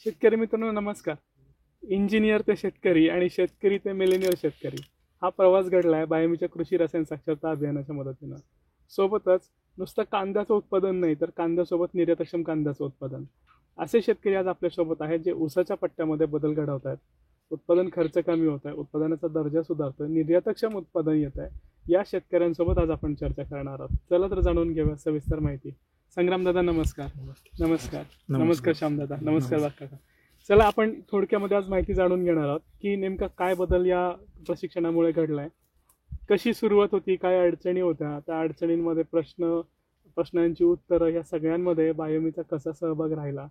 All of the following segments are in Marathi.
शेतकरी मित्रांनो नमस्कार. इंजिनियर ते शेतकरी आणि शेतकरी ते मिलेनियर शेतकरी हा प्रवास घडला आहे बायमीच्या कृषी रसायन साक्षरता अभियानाच्या मदतीनं. सोबतच नुसतं कांद्याचं उत्पादन नाही तर कांद्यासोबत निर्यातक्षम कांद्याचं उत्पादन. असे शेतकरी आज आपल्यासोबत आहेत जे ऊसाच्या पट्ट्यामध्ये बदल घडवत आहेत. उत्पादन खर्च कमी होत आहे, उत्पादनाचा दर्जा सुधारतोय, निर्यातक्षम उत्पादन येत आहे. या शेतकऱ्यांसोबत आज आपण चर्चा करणार आहोत. चला तर जाणून घेऊया सविस्तर माहिती. संग्रामदादा नमस्कार. नमस्कार. नमस्कार श्यामदादा. नमस्कार काका. चला आपण थोडक्यामध्ये आज माहिती जाणून घेणार आहोत की नेमका काय बदल या प्रशिक्षणामुळे घडलाय, कशी सुरुवात होती, काय अडचणी होत्या, त्या अडचणींमध्ये प्रश्नांची उत्तरं, या सगळ्यांमध्ये बायोमीचा कसा सहभाग राहिला,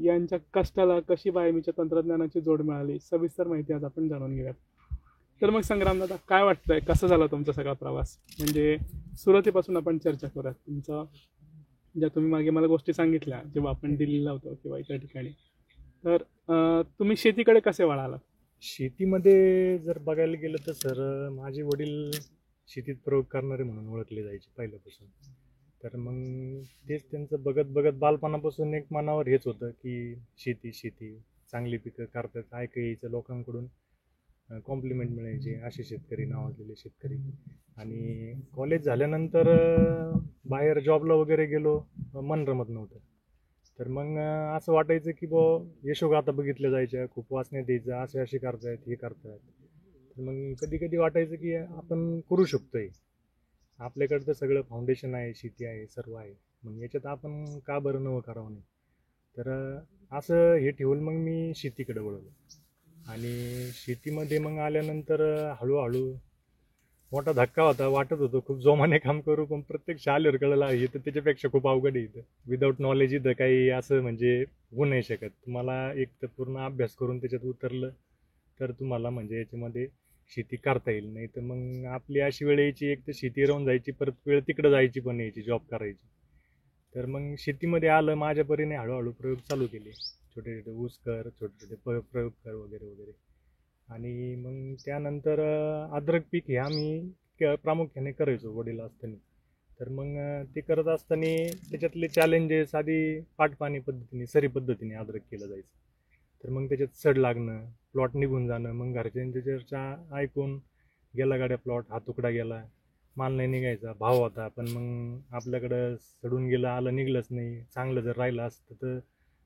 यांच्या कष्टाला कशी बायोमीच्या तंत्रज्ञानाची जोड मिळाली, सविस्तर माहिती आज आपण जाणून घेऊयात. तर मग संग्रामदादा काय वाटतंय, कसा झाला तुमचा सगळा प्रवास? म्हणजे सुरुवातीपासून आपण चर्चा करूयात. तुमचा ज्या तुम्ही मागे मला गोष्टी सांगितल्या जेव्हा आपण दिल्लीला होतो किंवा इतर ठिकाणी, तर तुम्ही शेतीकडे कसे वळाला? शेतीमध्ये जर बघायला गेलं तर सर माझे वडील शेतीत प्रयोग करणारे म्हणून ओळखले जायचे पहिल्यापासून. तर मग तेच त्यांचं बघत बघत बालपणापासून एक मनावर हेच होतं की शेती शेती चांगली पिकं करतात, काय काही यायचं लोकांकडून कॉम्प्लिमेंट मिळायचे, असे शेतकरी नावाजलेले शेतकरी. आणि कॉलेज झाल्यानंतर बाहेर जॉबला वगैरे गेलो, मन रमत नव्हतं. तर मग असं वाटायचं की यशोगाथा बघितल्या जायच्या, खूप वाचण्यात यायचं, असे असे करतायत, हे करतायत. तर मग कधी कधी वाटायचं की आपण करू शकतोय, आपल्याकडं तर सगळं फाउंडेशन आहे, शेती आहे, सर्व आहे, मग याच्यात आपण का बरं नवं करावं नाही. तर असं हे ठेवून मग मी शेतीकडे वळलो. आणि शेतीमध्ये मग आल्यानंतर हळूहळू मोठा धक्का होता, वाटत होतं खूप जोमाने काम करू, पण प्रत्यक्ष आल्यावर कळलं हे तर त्याच्यापेक्षा खूप अवघड आहे. इथं विदाऊट नॉलेज इथं काही असं म्हणजे होऊ नाही शकत. तुम्हाला एक तर पूर्ण अभ्यास करून त्याच्यात उतरलं तर तुम्हाला म्हणजे याच्यामध्ये शेती करता येईल. नाही तर मग आपली अशी वेळ यायची, एक तर शेती राहून जायची, परत वेळ तिकडं जायची पण यायची, जॉब करायची. तर मग शेतीमध्ये आलं, माझ्या परीने हळूहळू प्रयोग चालू केले, छोटे छोटे ऊस कर, छोटे छोटे प्रयोग कर वगैरे वगैरे. आणि मग त्यानंतर अद्रक पीक हे आम्ही प्रामुख्याने करायचो वडील असताना. तर मग ते करत असताना त्याच्यातले चॅलेंजेस, आधी पाटपाणी पद्धतीने, सरी पद्धतीने अद्रक केलं जायचं. तर मग त्याच्यात सड लागणं, प्लॉट निघून जाणं, मग घरच्यांची चर्चा ऐकून गेला गाड्या प्लॉट, हा तुकडा गेला, माल नाही निघायचा, भाव होता, पण मग आपल्याकडं सडून गेलं, आलं निघलंच नाही, चांगलं जर राहिलं असतं तर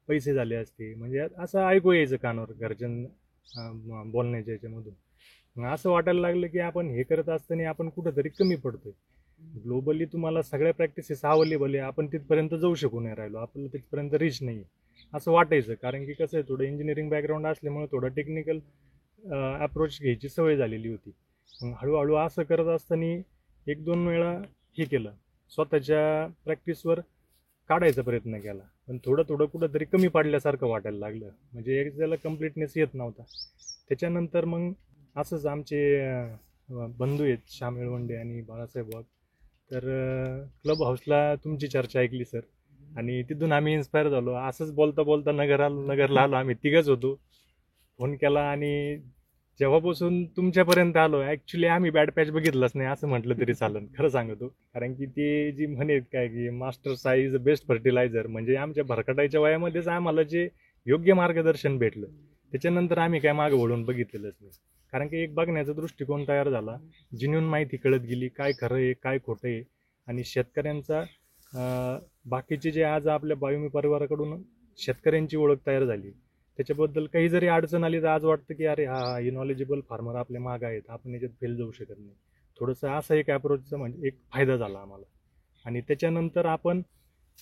पैसे झाले असते, म्हणजे असं ऐकू यायचं कानावर बोलण्याच्या याच्यामधून. मग असं वाटायला लागलं की आपण हे करत असताना आपण कुठंतरी कमी पडतोय. ग्लोबली तुम्हाला सगळ्या प्रॅक्टिसेस अवेलेबल आहे, आपण तिथपर्यंत जाऊ शकू नाही राहिलो, आपल्याला तिथपर्यंत रीच नाही असं वाटायचं. कारण की कसं आहे, थोडं इंजिनिअरिंग बॅकग्राऊंड असल्यामुळे थोडं टेक्निकल अप्रोच घ्यायची सवय झालेली होती. मग हळूहळू असं करत असताना एक दोन वेळा हे केलं, स्वतःच्या प्रॅक्टिसवर काढायचा प्रयत्न केला, पण थोडं थोडं कुठंतरी कमी पडल्यासारखं वाटायला लागलं, म्हणजे एक त्याला कम्प्लिटनेस येत नव्हता. त्याच्यानंतर मग असंच आमचे बंधू आहेत श्याम येळवंडे आणि बाळासाहेब वाघ. तर क्लब हाऊसला तुमची चर्चा ऐकली सर, आणि तिथून आम्ही इन्स्पायर झालो. असंच बोलता बोलता नगरला आलो, आम्ही तिघच होतो. फोन केला आणि जेव्हापासून तुमच्यापर्यंत आलो, ॲक्च्युली आम्ही बॅड पॅच बघितलंच नाही असं म्हटलं तरी चालेल, खरं सांगतो. कारण की ते जी म्हणेत काय की मास्टर साईज बेस्ट फर्टिलायझर, म्हणजे आमच्या भरकटायच्या वयामध्येच आम्हाला जे योग्य मार्गदर्शन भेटलं, त्याच्यानंतर आम्ही काय मागं वळून बघितलेलंच नाही. कारण की एक बघण्याचा दृष्टिकोन तयार झाला, जिन्यून माहिती कळत गेली, काय खरं आहे काय खोटं आहे. आणि शेतकऱ्यांचा बाकीचे जे आज आपल्या बायोमी परिवाराकडून शेतकऱ्यांची ओळख तयार झाली, त्याच्याबद्दल काही जरी अडचण आली तर आज वाटतं की अरे हा हे नॉलेजेबल फार्मर आपल्या मागं आहेत, आपण याच्यात फेल जाऊ शकत नाही. थोडंसं असं एक अप्रोचचा म्हणजे एक फायदा झाला आम्हाला. आणि त्याच्यानंतर आपण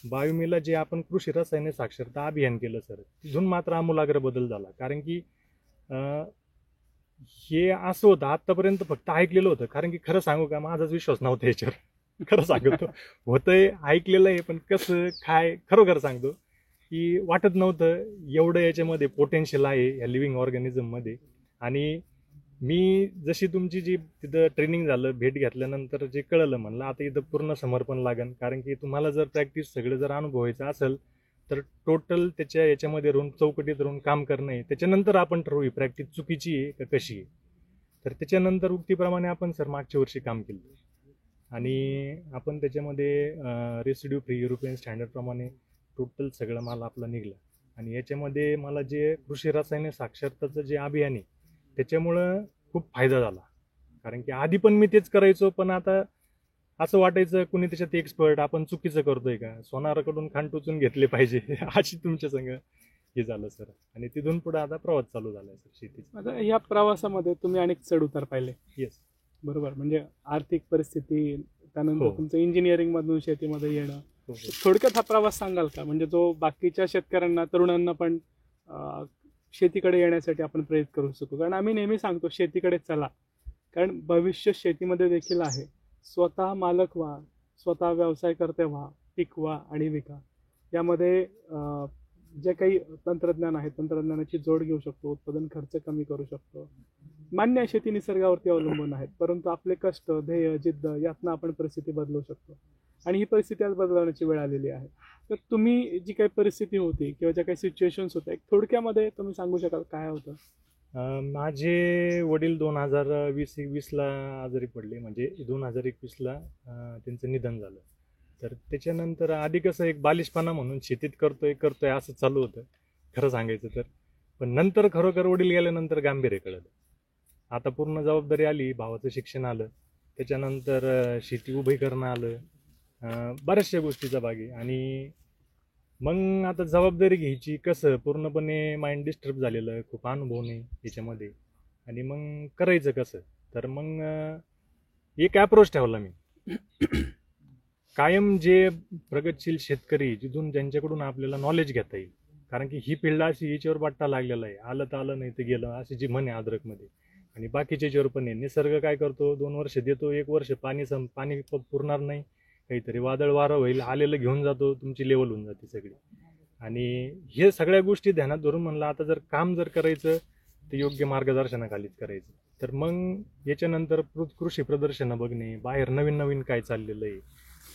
बायोमीला जे आपण कृषी रसायने साक्षरता अभियान केलं सर, तिथून मात्र आमूलाग्र बदल झाला. कारण की हे असं होतं, आतापर्यंत फक्त ऐकलेलं होतं. कारण की खरं सांगू का, माझाच विश्वास नव्हता याच्यावर. खरं सांगतो, होतंय ऐकलेलं आहे, पण कसं काय खरोखर सांगतो की वाटत नव्हतं एवढं याच्यामध्ये पोटेन्शियल आहे या लिव्हिंग ऑर्गॅनिझममध्ये. आणि मी जशी तुमची जी तिथं ट्रेनिंग झालं, भेट घेतल्यानंतर जे कळलं, म्हणलं आता इथं पूर्ण समर्पण लागेल. कारण की तुम्हाला जर प्रॅक्टिस सगळं जर अनुभवायचं असेल तर टोटल त्याच्या याच्यामध्ये राहून, चौकटीत राहून काम करणं आहे. त्याच्यानंतर आपण ठरवू प्रॅक्टिस चुकीची आहे का कशी आहे. तर त्याच्यानंतर उक्तीप्रमाणे आपण सर मागच्या वर्षी काम केलं, आणि आपण त्याच्यामध्ये रेसिड्यू फ्री युरोपियन स्टँडर्डप्रमाणे टोटल सगळं माल आपला निघला. आणि याच्यामध्ये मला जे कृषी रसायने साक्षरताचं जे अभियान आहे त्याच्यामुळं खूप फायदा झाला. कारण की आधी पण मी तेच करायचो, पण आता असं वाटायचं कुणी त्याच्यात एक्सपर्ट, आपण चुकीचं करतोय का, सोनाराकडून खाण टोचून घेतले पाहिजे अशी तुमच्या संग हे झालं सर. आणि तिथून पुढे आता प्रवास चालू झालाय सर शेतीचा. आता या प्रवासामध्ये तुम्ही अनेक चढ उतार पाहिले, येस. बरोबर? म्हणजे आर्थिक परिस्थिती, त्यानंतर हो. तुमचं इंजिनिअरिंग मधून शेतीमध्ये येणं. हो. थोडक्यात हा प्रवास सांगाल का, म्हणजे जो बाकीच्या शेतकऱ्यांना, तरुणांना पण शेतीकडे येण्यासाठी आपण प्रेरित करू शकू? कारण आम्ही नेहमी सांगतो शेतीकडे चला, कारण भविष्य शेतीमध्ये देखील आहे. स्वतः मालक व्हा, स्वतः व्यवसाय करते व्हा, पिकवा आणि विका. यामध्ये जे काही तंत्रज्ञान आहे, तंत्रज्ञानाची जोड घेऊ शकतो, उत्पादन खर्च कमी करू शकतो. मान्य आहे शेती निसर्गावरती अवलंबून आहेत, परंतु आपले कष्ट, ध्येय, जिद्द यातनं आपण परिस्थिती बदलू शकतो. आणि ही परिस्थिती आज बदलवण्याची वेळ आलेली आहे. तर तुम्ही जी काही परिस्थिती होती किंवा ज्या काही सिच्युएशन्स होत्या, एक थोडक्यामध्ये तुम्ही सांगू शकाल काय होतं? माझे वडील 2020-21ला आजारी पडले, म्हणजे 2021ला त्यांचं निधन झालं. तर त्याच्यानंतर आधी कसं एक बालिशपणा म्हणून शेतीत करतोय असं चालू होतं खरं सांगायचं तर. पण नंतर खरोखर वडील गेल्यानंतर गांभीर्य कळलं. आता पूर्ण जबाबदारी आली, भावाचं शिक्षण आलं, त्याच्यानंतर शेती उभी करणं आलं, बऱ्याचशा गोष्टीचा भाग आहे. आणि मग आता जबाबदारी घ्यायची कसं, पूर्णपणे माइंड डिस्टर्ब झालेलं, खूप अनुभव नाही याच्यामध्ये. आणि मग करायचं कसं, तर मग एक ॲप्रोच ठेवला मी. कायम जे प्रगतशील शेतकरी, जिथून ज्यांच्याकडून आपल्याला नॉलेज घेता येईल. कारण की ही फिल्ड अशी याच्यावर बट्टा लागलेला आहे, आलं तर आलं नाही तर गेलं, अशी जी म्हण आहे अद्रकमध्ये. आणि बाकीच्या याच्यावर पण आहे. निसर्ग काय करतो, 2 वर्ष देतो, 1 वर्ष पाणी पुरणार नाही, काहीतरी वादळ वारं होईल, आलेलं घेऊन जातो, तुमची लेवल होऊन जाते सगळी. आणि हे सगळ्या गोष्टी ध्यानात धरून म्हणलं आता जर काम करायचं तर योग्य मार्गदर्शनाखालीच करायचं. तर मग याच्यानंतर कृषी प्रदर्शनं बघणे, बाहेर नवीन नवीन काय चाललेलं आहे,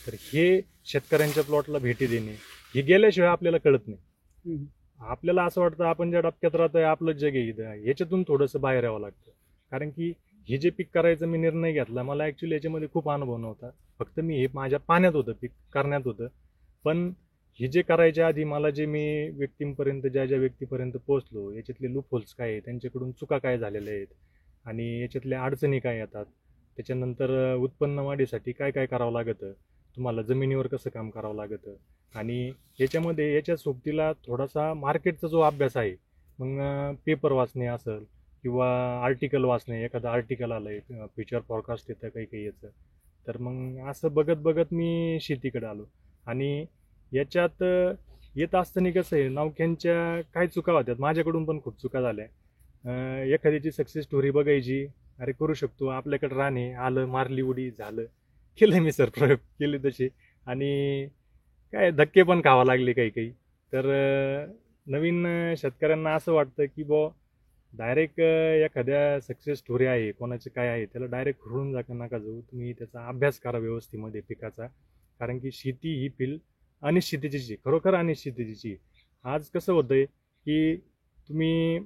तर हे शेतकऱ्यांच्या प्लॉटला भेटी देणे, हे गेल्याशिवाय आपल्याला कळत नाही. आपल्याला असं वाटतं आपण ज्या डबक्यात राहतोय आपलं जग आहे, याच्यातून थोडंसं बाहेर यावं लागतं. कारण की हे जे पीक करायचं मी निर्णय घेतला, मला ॲक्च्युली याच्यामध्ये खूप अनुभव नव्हता. फक्त मी हे माझ्या पाण्यात होतं, पीक करण्यात होतं. पण हे जे करायच्या आधी मला जे मी व्यक्तींपर्यंत ज्या व्यक्तीपर्यंत पोहोचलो, याच्यातले लूपहोल्स काय आहेत, त्यांच्याकडून चुका काय झालेल्या आहेत, आणि याच्यातल्या अडचणी काय येतात, त्याच्यानंतर उत्पन्न वाढीसाठी काय काय करावं लागतं, तुम्हाला जमिनीवर कसं काम करावं लागतं. आणि याच्यामध्ये याच्या सोबतीला थोडासा मार्केटचा जो अभ्यास आहे, मग पेपर वाचणे असेल किंवा आर्टिकल वाचणे, एखादं आर्टिकल आलंय, फ्युचर फॉरकास्ट येतं काही काही याचं, तर मग असं बघत बघत मी शेतीकडे आलो. आणि याच्यात येत असताना कसं आहे, नौक्यांच्या काय चुका होत्यात, माझ्याकडून पण खूप चुका झाल्या. एखाद्याची सक्सेस स्टोरी बघायची, अरे करू शकतो, आपल्याकडे राहणे, आलं, मारली उडी, झालं, केलं मी सर, प्रयोग केले तसे. आणि काय धक्के पण खावा लागले काही काही. तर नवीन शेतकऱ्यांना असं वाटतं की डायरेक्ट एखाद्या सक्सेस स्टोरी आहे, कोणाचं काय आहे, त्याला डायरेक्ट हुरळून नका जाऊ. तुम्ही त्याचा अभ्यास करा व्यवस्थितमध्ये पिकाचा. कारण की शेती ही फील्ड अनिश्चिततेची, खरोखर अनिश्चिततेची. आज कसं होतंय की तुम्ही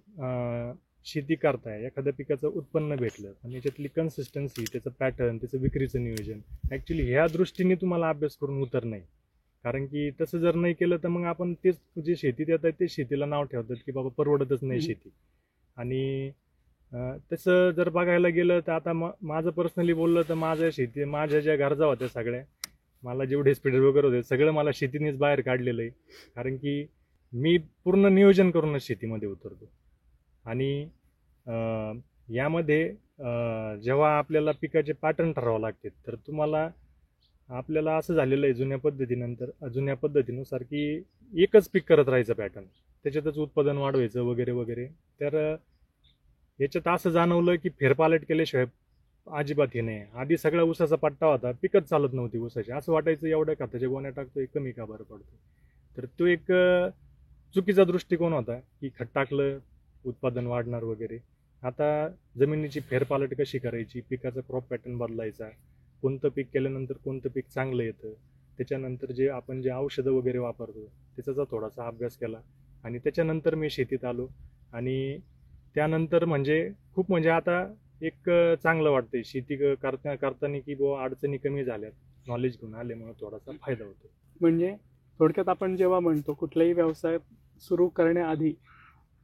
शेती करताय, एखाद्या पिकाचं उत्पन्न भेटलं, पण याच्यातली कन्सिस्टन्सी, त्याचं पॅटर्न, त्याचं विक्रीचं नियोजन, ॲक्च्युली ह्या दृष्टीने तुम्हाला अभ्यास करून उतर नाही. कारण की तसं जर नाही केलं तर मग आपण तेच जे शेतीत येत आहे ते शेतीला नाव ठेवतात की बाबा परवडतच नाही शेती. आणि तसं जर बघायला गेलं तर आता माझं पर्सनली बोललं तर माझ्या ज्या गरजा होत्या सगळ्या, मला जेवढे स्पीड वगैरे होते सगळं मला शेतीनेच बाहेर काढलेलं आहे. कारण की मी पूर्ण नियोजन करूनच शेतीमध्ये उतरतो. आणि यामध्ये जेव्हा आपल्याला पिकाचे पॅटर्न ठरवावं लागते, तर आपल्याला असं झालेलं आहे जुन्या पद्धतीनुसार की एकच पीक करत राहायचं पॅटर्न, त्याच्यातच उत्पादन वाढवायचं वगैरे वगैरे. तर याच्यात असं जाणवलं की फेरपालट केल्याशिवाय अजिबात हे नाही. आधी सगळा ऊसाचा पट्टा होता, पिकच चालत नव्हती ऊसाची, असं वाटायचं एवढ्या खताच्या गोण्या टाकतोय, कमी का बरं पडतो. तर तो एक चुकीचा दृष्टिकोन होता की खत टाकलं उत्पादन वाढणार वगैरे. आता जमिनीची फेरपालट कशी करायची, पिकाचा क्रॉप पॅटर्न बदलायचा, कोणतं पीक केल्यानंतर कोणतं पीक चांगलं येतं, त्याच्यानंतर आपण जे औषधं वगैरे वापरतो त्याचा थोडासा अभ्यास केला. आणि त्याच्यानंतर मी शेतीत आलो. आणि त्यानंतर म्हणजे आता एक चांगलं वाटतंय शेती करताना की अडचणी कमी झाल्यात, नॉलेज घेऊन आल्यामुळे थोडासा फायदा होतो. म्हणजे थोडक्यात आपण जेव्हा म्हणतो कुठलाही व्यवसाय सुरू करण्याआधी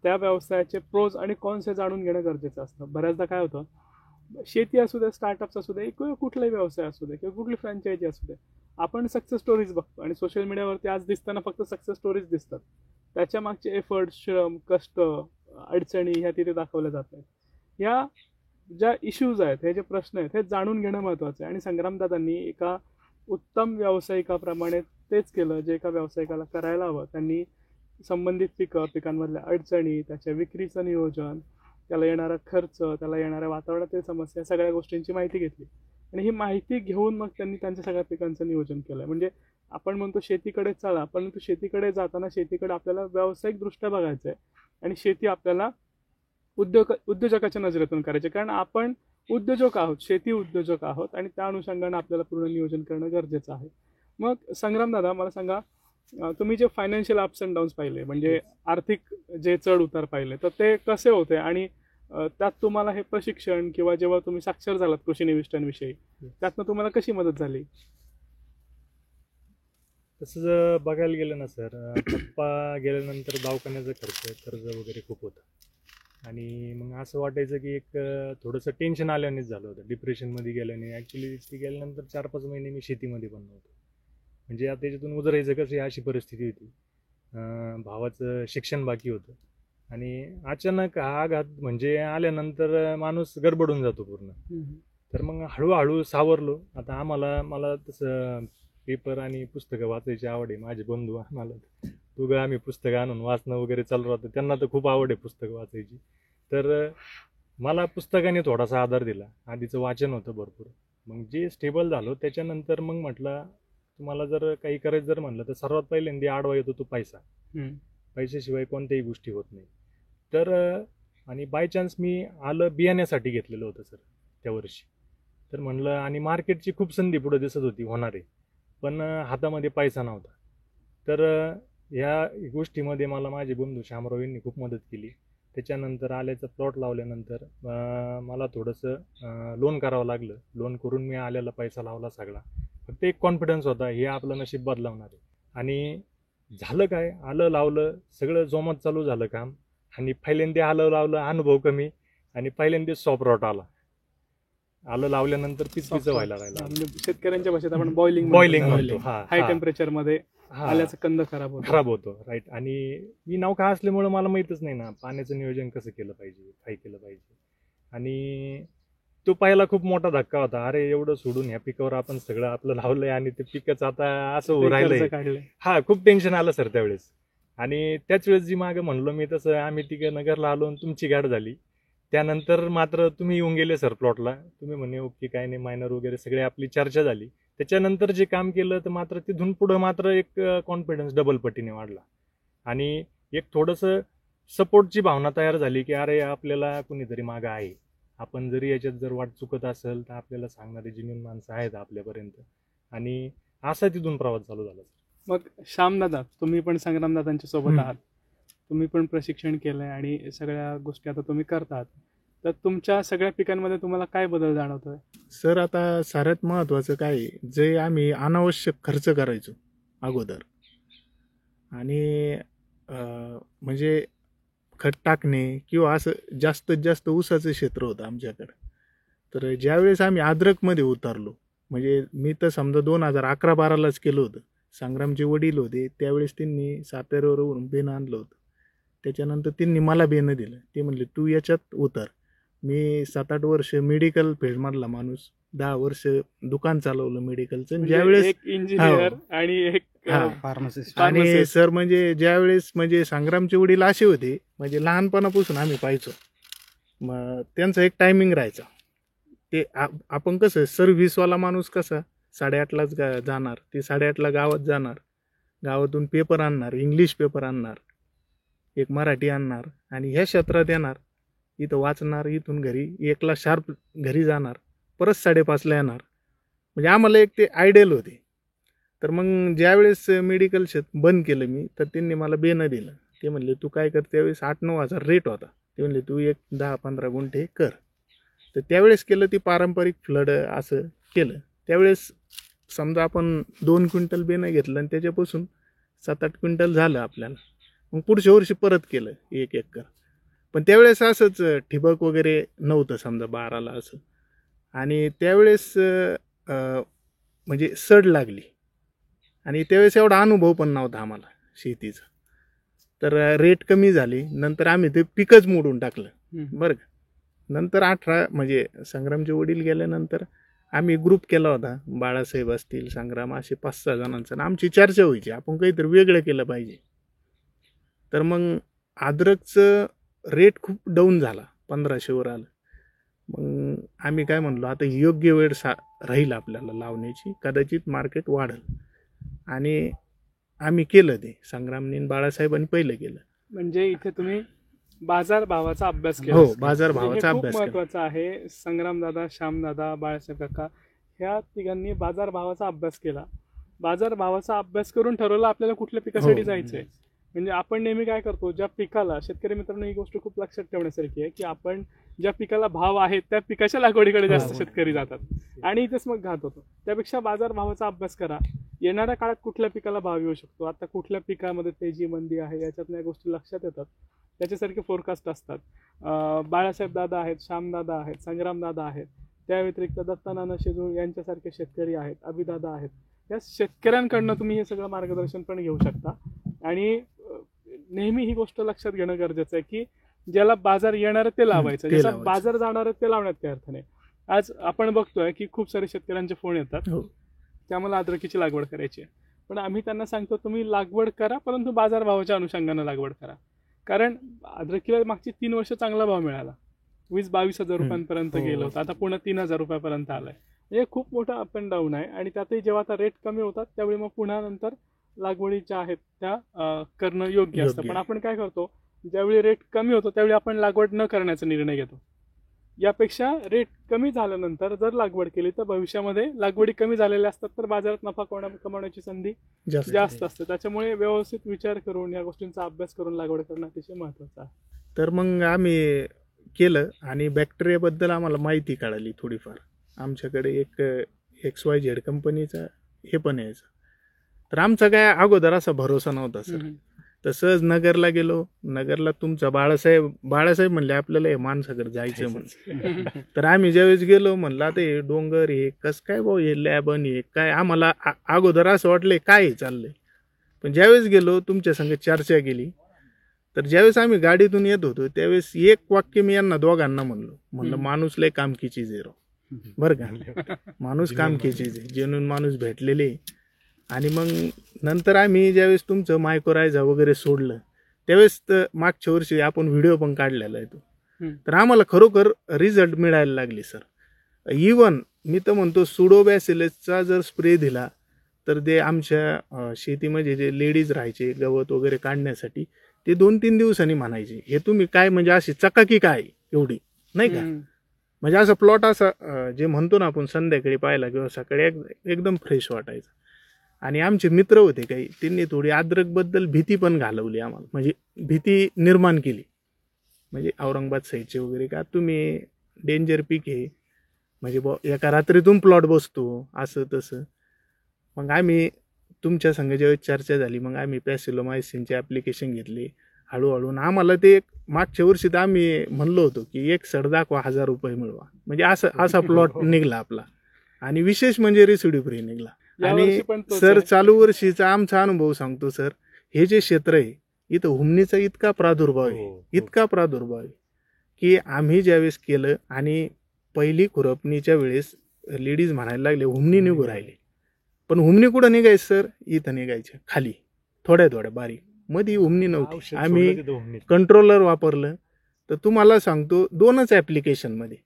त्या व्यवसायाचे प्रोज आणि कॉन्स हे जाणून घेणं गरजेचं असतं. बऱ्याचदा काय होतं, शेती असू दे, स्टार्टअप्स असू दे, किंवा कुठलाही व्यवसाय असू दे, किंवा कुठली फ्रँचायझी असू दे, आपण सक्सेस स्टोरीज बघतो आणि सोशल मीडियावरती आज दिसताना फक्त सक्सेस स्टोरीज दिसतात. त्याच्या मागचे एफर्ट, श्रम, कष्ट, अडचणी ह्या तिथे दाखवल्या जात आहेत. ह्या ज्या इश्यूज आहेत, हे जे प्रश्न आहेत, हे जाणून घेणं महत्त्वाचं आहे. आणि संग्रामदादांनी एका उत्तम व्यावसायिकाप्रमाणे तेच केलं जे एका व्यावसायिकाला करायला हवं. त्यांनी संबंधित पिकांमधल्या अडचणी, त्याच्या विक्रीचं नियोजन, त्याला येणारा खर्च, त्याला येणाऱ्या वातावरणातील समस्या, सगळ्या गोष्टींची माहिती घेतली आणि ही माहिती घेऊन मग त्यांनी त्यांच्या सगळ्या पिकांचं नियोजन केलं. म्हणजे आपण म्हणतो शेतीकडे चला, परंतु शेतीकडे जाताना शेतीकडे आपल्याला व्यावसायिकदृष्ट्या बघायचं आहे आणि शेती आपल्याला उद्योजकाच्या नजरेतून करायची, कारण आपण उद्योजक आहोत, शेती उद्योजक आहोत आणि त्या अनुषंगाने आपल्याला पूर्ण नियोजन करणं गरजेचं आहे. मग संग्रामदादा, मला सांगा, तुम्ही जे फायनान्शियल अप्स अँड डाऊन्स पाहिले, म्हणजे आर्थिक जे चढ उतार पाहिले, तर ते कसे होते आणि त्यात तुम्हाला हे प्रशिक्षण किंवा जेव्हा तुम्ही साक्षर झालात कृषी निविष्ठांविषयी, त्यातनं तुम्हाला कशी मदत झाली? तसं जर बघायला गेलं ना सर, पप्पा गेल्यानंतर दवाखान्याचा खर्च, कर्ज वगैरे खूप होतं आणि मग असं वाटायचं की एक थोडंसं टेन्शन आल्यानेच झालं होतं, डिप्रेशनमध्ये गेल्याने. ॲक्च्युली ती गेल्यानंतर 4-5 महिने मी शेतीमध्ये पण नव्हतो. म्हणजे आता त्याच्यातून उजरायचं कसं, अशी परिस्थिती होती. भावाचं शिक्षण बाकी होतं आणि अचानक हा आघात म्हणजे आल्यानंतर माणूस गडबडून जातो पूर्ण. तर मग हळूहळू सावरलो. आता मला तसं पेपर आणि पुस्तकं वाचायची आवड आहे. माझे बंधू आम्हाला दोघं आम्ही पुस्तकं आणून वाचणं वगैरे चालू राहतं. त्यांना तर खूप आवड आहे पुस्तकं वाचायची. तर मला पुस्तकाने थोडासा आधार दिला. आधीचं वाचन होतं भरपूर. मग जे स्टेबल झालो त्याच्यानंतर मग म्हटलं, तुम्हाला जर काही करायचं जर म्हणलं तर सर्वात पहिल्यांदा आडवा येतो तो पैसा. पैशाशिवाय कोणत्याही गोष्टी होत नाही. तर आणि बाय चान्स मी आलं बियाण्यासाठी घेतलेलं होतं सर त्या वर्षी. तर म्हणलं, आणि मार्केटची खूप संधी पुढे दिसत होती होणार आहे, पण हातामध्ये पैसा नव्हता. तर ह्या गोष्टीमध्ये मला माझे बंधू श्यामराव यांनी खूप मदत केली. त्याच्यानंतर आल्याचं प्लॉट लावल्यानंतर मला थोडंसं लोन करावं लागलं. लोन करून मी आल्याला पैसा लावला सगळा. फक्त एक कॉन्फिडन्स होता, हे आपलं नशीब बदलावणार आहे. आणि झालं काय, आलं लावलं, सगळं जोमात चालू झालं काम. आणि पहिल्यांदा आलं लावलं, अनुभव कमी, आणि पहिल्यांदा सॉफ्ट आला. आलं लावल्यानंतर पिचपिचं व्हायला राहिलं. म्हणजे शेतकऱ्यांच्या भाषेत आपण बॉइलिंग म्हणतो. हाय टेम्परेचर मध्ये आल्याचा कंद खराब होतो. राईट. आणि मी नौका असल्यामुळे मला माहीतच नाही ना पाण्याचं नियोजन कसं केलं पाहिजे, काय केलं पाहिजे. आणि तो पहिला खूप मोठा धक्का होता. अरे एवढं सोडून ह्या पिकावर आपण सगळं आपलं लावलंय आणि ते पिकच आता असं राहिलंय. खूप टेन्शन आलं सर त्यावेळेस. आणि त्याच वेळेस जी मागं म्हणलो मी तसं, आम्ही तिकडे नगरला आलो आणि तुमची गाठ झाली. त्यानंतर मात्र तुम्ही येऊन गेले सर प्लॉटला. तुम्ही म्हणे ओके काय नाही, मायनर वगैरे सगळे आपली चर्चा झाली. त्याच्यानंतर जे काम केलं तर मात्र तिथून पुढं मात्र एक कॉन्फिडन्स डबल पटीने वाढला. आणि एक थोडंसं सपोर्टची भावना तयार झाली की अरे आपल्याला कुणीतरी मागं आहे. आपण जरी याच्यात जर वाट चुकत असेल तर आपल्याला सांगणारी जिनियन माणसं आहेत आपल्यापर्यंत. आणि असा तिथून प्रवास चालू झाला. मग श्यामदादा, तुम्ही पण संग्रामदादांच्या सोबत आहात, तुम्ही पण प्रशिक्षण केलंय आणि सगळ्या गोष्टी आता तुम्ही करतात, तर तुमच्या सगळ्या पिकांमध्ये तुम्हाला काय बदल जाणवतोय? सर आता सर्वात महत्त्वाचं काय, जे आम्ही अनावश्यक खर्च करायचो अगोदर, आणि म्हणजे खत टाकणे किंवा असं जास्तीत जास्त ऊसाचं क्षेत्र होतं आमच्याकडं. तर ज्यावेळेस आम्ही अद्रकमध्ये उतरलो, म्हणजे मी तर समजा 2011-12लाच केलं होतं. संग्रामचे वडील होते त्यावेळेस, त्यांनी साताऱ्यावरून बेन आणलं होतं. त्याच्यानंतर त्यांनी मला बेनं दिलं. ते म्हणले तू याच्यात उतर. मी 7-8 वर्ष मेडिकल फील्डमधला माणूस, 10 वर्ष दुकान चालवलं मेडिकलचं. ज्यावेळेस एक इंजिनियर आणि एक फार्मासिस्ट. आणि सर म्हणजे ज्यावेळेस म्हणजे संग्रामचे वडील असे होते, म्हणजे लहानपणापासून आम्ही पाहायचो, मग त्यांचा एक टायमिंग राहायचा. ते आपण कसं सर्व्हिसवाला माणूस कसा 8:30लाच जाणार, ते 8:30ला गावात जाणार, गावातून पेपर आणणार, इंग्लिश पेपर आणणार, एक मराठी आणणार, आणि ह्या क्षेत्रात येणार, इथं वाचणार, इथून घरी 1ला शार्प घरी जाणार, परत 5:30ला येणार. म्हणजे आम्हाला एक ते आयडियल होते. तर मग ज्यावेळेस मेडिकल बंद केलं मी, तर त्यांनी मला बेनं दिलं. ते म्हणले तू काय कर, त्यावेळेस 8-9 हजार रेट होता. ते म्हणले तू एक 10-15 गुंठे कर. तर त्यावेळेस केलं, ती पारंपरिक फ्लड असं केलं. त्यावेळेस समजा आपण 2 क्विंटल बेनं घेतलं आणि त्याच्यापासून 7-8 क्विंटल झालं आपल्याला. मग पुढच्या वर्षी परत केलं 1 एकर. पण त्यावेळेस असंच ठिबक वगैरे नव्हतं समजा 12ला असं. आणि त्यावेळेस म्हणजे सड लागली आणि त्यावेळेस एवढा अनुभव पण नव्हता आम्हाला शेतीचा. तर रेट कमी झाली. नंतर आम्ही ते पिकच मोडून टाकलं. बरं का. नंतर 18 म्हणजे संग्रामचे वडील गेल्यानंतर आम्ही ग्रुप केला होता. बाळासाहेब असतील, संग्राम, असे 5-6 जणांचा. आणि आमची चर्चा व्हायची आपण काहीतरी वेगळं केलं पाहिजे. तर मग अद्रकचं रेट खूप डाऊन झाला, 1500वर आलं. मग आम्ही काय म्हणलो, आता योग्य वेळ राहील आपल्याला लावण्याची, कदाचित मार्केट वाढेल. आणि आम्ही केलं ते. संग्रामनी बाळासाहेबांनी पहिलं केलं. म्हणजे इथे तुम्ही बाजार भावाचा अभ्यास केला. हो, बाजार भावाचा खूप अभ्यास केला. महत्वाचं आहे. संग्रामदादा, श्यामदादा, बाळासाहेब काका ह्या तिघांनी बाजार भावाचा अभ्यास केला. बाजार भावाचा अभ्यास करून ठरवलं आपल्याला कुठल्या पिकासाठी जायचंय. म्हणजे आपण नेहमी काय करतो, ज्या पिकाला, शेतकरी मित्रांनो ही गोष्ट खूप लक्षात ठेवण्यासारखी आहे की आपण ज्या पिकाला भाव आहे त्या पिकाच्या लागवडीकडे जास्त शेतकरी जातात आणि इथेच मग घात होतो. त्यापेक्षा बाजार भावाचा अभ्यास करा. येणाऱ्या काळात कुठल्या पिकाला भाव येऊ शकतो, आता कुठल्या पिकामध्ये तेजी मंदी आहे, याच्यातल्या गोष्टी लक्षात येतात. त्याच्यासारखे फोरकास्ट असतात. बाळासाहेब दादा आहेत, श्यामदादा आहेत, संग्रामदादा आहेत. त्या व्यतिरिक्त दत्तानाना शेजूळ यांच्यासारखे शेतकरी आहेत, अभिदादा आहेत. या शेतकऱ्यांकडनं तुम्ही हे सगळं मार्गदर्शन पण घेऊ शकता. आणि नेहमी ही गोष्ट लक्षात घेणं गरजेचं आहे की ज्याला बाजार येणार आहे ते लावायचं, ज्याचा बाजार जाणार आहे ते लावण्यात काही अर्थ नाही. आज आपण बघतोय की खूप सारे शेतकऱ्यांचे फोन येतात की आम्हाला अद्रकीची लागवड करायची आहे. पण आम्ही त्यांना सांगतो तुम्ही लागवड करा, परंतु बाजार भावाच्या अनुषंगानं लागवड करा. कारण अद्रकीला मागची 3 वर्ष चांगला भाव मिळाला, 20-22 हजार रुपयांपर्यंत गेलं होतं. आता पुन्हा 3000 रुपयापर्यंत आलाय. म्हणजे खूप मोठा अप अँड डाऊन आहे. आणि त्यातही जेव्हा आता रेट कमी होतात त्यावेळी मग पुन्हा नंतर लागवडीच्या आहेत त्या करणं योग्य असतं. पण आपण काय करतो, ज्यावेळी रेट कमी होतो त्यावेळी आपण लागवड न करण्याचा निर्णय घेतो. यापेक्षा रेट कमी झाल्यानंतर जर लागवड केली तर भविष्यामध्ये लागवडी कमी झालेल्या असतात तर बाजारात नफा कमावण्याची संधी जास्त असते. त्याच्यामुळे व्यवस्थित विचार करून या गोष्टींचा अभ्यास करून लागवड करणं अतिशय महत्त्वाचं आहे. तर मग आम्ही केलं आणि बॅक्टेरियाबद्दल आम्हाला माहिती कळाली थोडीफार. आमच्याकडे एक XYZ कंपनीचा हे पण यायचं. तर आमचा काय अगोदर असा भरोसा नव्हता सर. तर सहज नगरला गेलो. नगरला तुमचा बाळासाहेब म्हणले आपल्याला हे माणसाकडे जायचं म्हणून. तर आम्ही ज्यावेळेस गेलो म्हणलं आता हे डोंगर हे कसं काय भाऊ, हे लॅब हे काय, आम्हाला अगोदर असं वाटलंय काय हे चाललंय. पण ज्यावेळेस गेलो तुमच्या संग चर्चा केली. तर ज्यावेळेस आम्ही गाडीतून येत होतो त्यावेळेस एक वाक्य मी यांना दोघांना म्हणलं माणूस लय कामकी चीज आहे. बरं का, माणूस कामकी चीज आहे, जेन्युइन माणूस भेटलेले. आणि मग नंतर आम्ही ज्यावेळेस तुमचं मायक्रोरायझा वगैरे सोडलं त्यावेळेस मागच्या वर्षी आपण व्हिडिओ पण काढलेला आहे तो. तर आम्हाला खरोखर रिझल्ट मिळायला लागले सर. इवन मी तर म्हणतो सुडोबॅसिलसचा जर स्प्रे दिला तर ते आमच्या शेतीमध्ये जे लेडीज राहायचे गवत वगैरे काढण्यासाठी ते 2-3 दिवसांनी म्हणायचे हे तुम्ही काय, म्हणजे अशी चकाकी काय एवढी, नाही का. म्हणजे असं प्लॉट असं जे म्हणतो ना आपण संध्याकाळी पाहायला किंवा सकाळी एकदम फ्रेश वाटायचं. आणि आमचे मित्र होते काही, त्यांनी थोडी अद्रकबद्दल भीती पण घालवली आम्हाला, म्हणजे भीती निर्माण केली. म्हणजे औरंगाबाद साईडचे वगैरे का तुम्ही डेंजर पीक आहे, म्हणजे एका रात्रीतून प्लॉट बसतो असं तसं. मग आम्ही तुमच्या संग जेव्हा चर्चा झाली मग आम्ही पॅसिलोमायसिनचे ॲप्लिकेशन घेतले हळूहळू. आम्हाला ते मागच्या वर्षी तर आम्ही म्हणलो होतो की एक सड दाखवा 1000 रुपये मिळवा, म्हणजे असा प्लॉट निघला आपला. आणि विशेष म्हणजे रेसिड्यू फ्री निघला. आणि सर चालू वर्षीचा आमचा अनुभव सांगतो सर, हे जे क्षेत्र आहे इथं हुमणीचा इतका प्रादुर्भाव आहे की आम्ही ज्यावेळेस केलं आणि पहिली खुरपणीच्या वेळेस लेडीज म्हणायला लागले हुमणी निघू राहिले. पण हुमणी कुठं निघायचं सर, इथं निघायचं खाली थोड्या बारीक, मध्ये हुमणी नव्हती. आम्ही कंट्रोलर वापरलं. तर तुम्हाला सांगतो 2च ॲप्लिकेशनमध्ये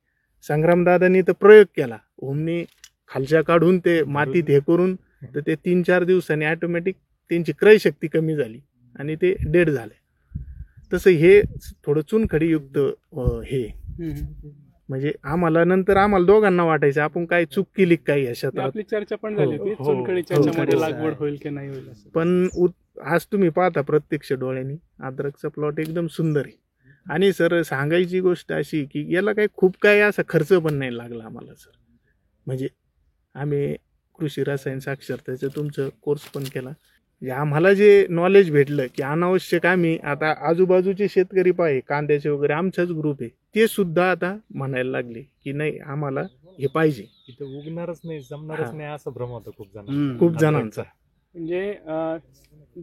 संग्रामदादांनी तर प्रयोग केला, हुमणी खालच्या काढून ते मातीत हे करून, तर ते 3-4 दिवसांनी ऑटोमॅटिक त्यांची क्रयशक्ती कमी झाली आणि ते डेड झाले. तसं हे थोडं चुनखडीयुक्त हे, म्हणजे आम्हाला दोघांना वाटायचं आपण काय चूक केली काय याच्यात. आपली चर्चा पण झाली होती चुनखडीच्या ह्याच्यामध्ये लागवड होईल की नाही होईल. पण आज तुम्ही पाहता प्रत्यक्ष डोळ्यांनी अद्रकचा प्लॉट एकदम सुंदर आहे. आणि सर सांगायची गोष्ट अशी की याला काही खूप काय असा खर्च पण नाही लागला आम्हाला सर. म्हणजे आम्ही कृषी रसायन साक्षरतेचं तुमचं कोर्स पण केला म्हणजे आम्हाला जे नॉलेज भेटलं की अनावश्यक आम्ही आता आजूबाजूचे शेतकरी पाहे कांद्याचे वगैरे आमचाच ग्रुप आहे, ते सुद्धा आता म्हणायला लागले की नाही आम्हाला हे पाहिजे. इथं उगणारच नाही, जमणारच हा. नाही असं भ्रम होतं खूप जणांना. खूप जणांचा. म्हणजे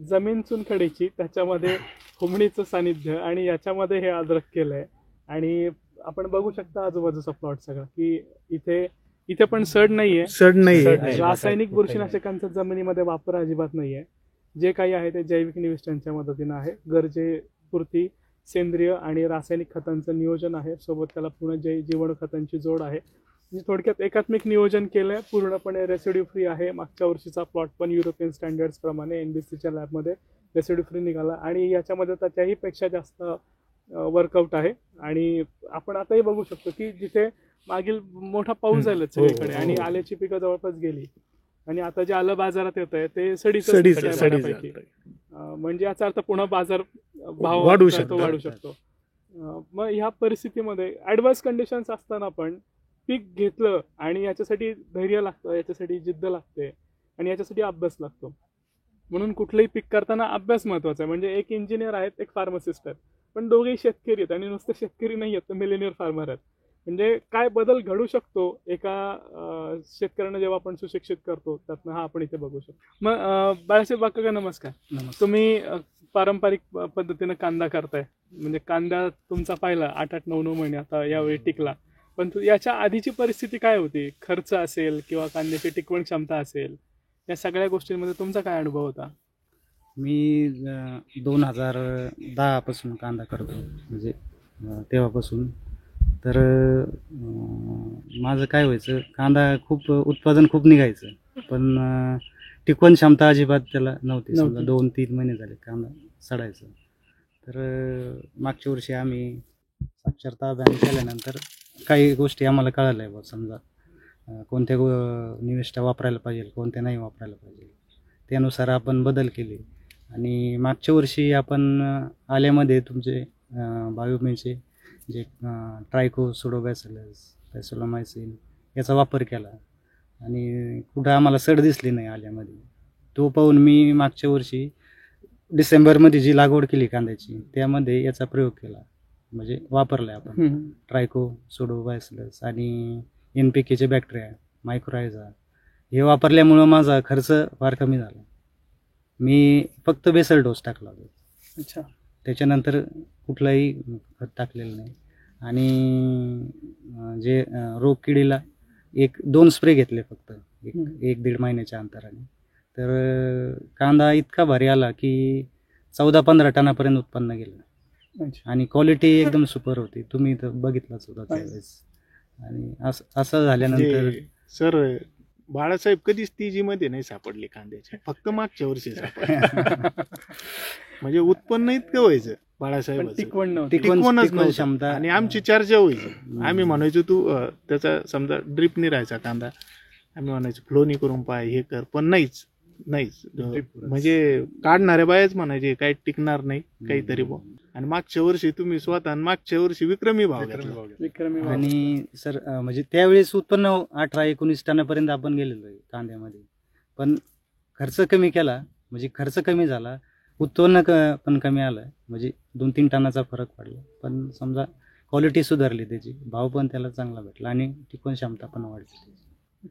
जमीन चुनखडीची, त्याच्यामध्ये हुमणीचं सानिध्य आणि याच्यामध्ये हे अद्रक केलंय. आणि आपण बघू शकता आजूबाजूचा प्लॉट सगळा की इथे पण सड नाहीये. सड नाही सड नाही. रासायनिक कुठेही बुरशीनाशकांचा जमिनीमध्ये वापर अजिबात नाहीये. जे काही आहे ते जैविक निविष्ठांच्या मदतीनं आहे. गरजेपुरती सेंद्रिय आणि रासायनिक खतांचं नियोजन आहे, सोबत त्याला पूर्ण जीवाणू खतांची जोड आहे. म्हणजे थोडक्यात एकात्मिक नियोजन केलंय, पूर्णपणे रेसिड्यू फ्री आहे. मागच्या वर्षीचा प्लॉट पण युरोपियन स्टँडर्ड्स प्रमाणे NBCच्या लॅबमध्ये रेसिड्यू फ्री निघाला आणि याच्यामध्ये त्याच्याही पेक्षा जास्त वर्कआउट आहे. आणि आपण आताही बघू शकतो की जिथे मागील मोठा पाऊस झाला सगळीकडे आणि आल्याची पिकं जवळपास गेली आणि आता जे आलं बाजारात येत आहे ते सडीचं बऱ्यापैकी. म्हणजे याचा अर्थ पुन्हा बाजार भाव वाढू शकतो. मग ह्या परिस्थितीमध्ये ऍडव्हान्स कंडिशन्स असताना पण पीक घेतलं आणि याच्यासाठी धैर्य लागतं, याच्यासाठी जिद्द लागते आणि याच्यासाठी अभ्यास लागतो. म्हणून कुठलंही पीक करताना अभ्यास महत्वाचा आहे. म्हणजे एक इंजिनियर आहेत, एक फार्मासिस्ट आहेत, पण दोघेही शेतकरी आहेत आणि नुसते शेतकरी नाही आहेत तर मिलेनियर फार्मर आहेत. म्हणजे काय बदल घडू शकतो एका शेतकऱ्यांना जेव्हा आपण सुशिक्षित करतो त्यातनं हा आपण इथे बघू शकतो. मग बाळासाहेब काका नमस्कार. तुम्ही पारंपरिक पद्धतीनं कांदा करताय, म्हणजे कांदा तुमचा पाहिला 8-9 महिने आता यावेळी टिकला, पण याच्या आधीची परिस्थिती काय होती? खर्च असेल किंवा कांद्याची टिकवण क्षमता असेल, या सगळ्या गोष्टींमध्ये तुमचा काय अनुभव होता? मी 2010 पासून कांदा करतो, म्हणजे तेव्हापासून. तर माझं काय व्हायचं, कांदा उत्पादन खूप निघायचं, पण टिकवण क्षमता अजिबात त्याला नव्हती. समजा 2-3 महिने झाले कांदा सडायचं. तर मागच्या वर्षी आम्ही साक्षरता अभियान केल्यानंतर काही गोष्टी आम्हाला कळाल्या आहे. समजा कोणत्या निविष्ठा वापरायला पाहिजे, कोणत्या नाही वापरायला पाहिजे, त्यानुसार आपण बदल केले. आणि मागच्या वर्षी आपण आल्यामध्ये तुमचे बायोमेचे जे ट्रायको सुडोबॅसिलस पॅसिलोमायसिन याचा वापर केला आणि कुठं आम्हाला सड दिसली नाही आल्यामध्ये. तो पाहून मी मागच्या वर्षी डिसेंबरमध्ये जी लागवड केली कांद्याची त्यामध्ये याचा प्रयोग केला, म्हणजे वापरला आहे आपण ट्रायको सुडोबॅसिलस आणि NPKचे बॅक्टेरिया मायक्रोरायझा. हे वापरल्यामुळं माझा खर्च फार कमी झाला. मी फक्त बेसल डोस टाकला होता. अच्छा. त्याच्यानंतर कुठलाही खत टाकलेलं नाही. आणि जे रोग किडीला 1-2 स्प्रे घेतले फक्त 1-1.5 महिन्याच्या अंतराने. तर कांदा इतका भारी आला की 14-15 टनापर्यंत उत्पन्न गेलं आणि क्वालिटी एकदम सुपर होती. तुम्ही तर बघितलंच होतं त्यावेळेस. आणि असं झाल्यानंतर सर बाळासाहेब कधीच तेजीमध्ये नाही सापडले कांद्याचे, फक्त मागच्या वर्षी सापडले. म्हणजे उत्पन्न इतकं व्हायचं बाळासाहेब, टिकवणच क्षमता. आणि आमची चर्चा व्हायची, आम्ही म्हणायचो तू त्याचा समजा ड्रिप नाही राहायचा कांदा, आम्ही म्हणायचो फ्लोनी करून पाय हे कर, पण नाहीच म्हणजे काढणाऱ्या बायाच म्हणायचे काय टिकणार नाही काहीतरी बो. आणि मागच्या वर्षी तुम्ही स्वतः मागच्या वर्षी विक्रमी भाव घेतला. आणि सर म्हणजे त्यावेळेस उत्पन्न 18-19 टनापर्यंत आपण गेलेलो आहे कांद्यामध्ये, पण खर्च कमी केला, म्हणजे खर्च कमी झाला, उत्पन्न पण कमी आलं, म्हणजे 2-3 टनाचा फरक पडला. पण समजा क्वालिटी सुधारली त्याची, भाव पण त्याला चांगला भेटला आणि टिकवण क्षमता पण वाढली.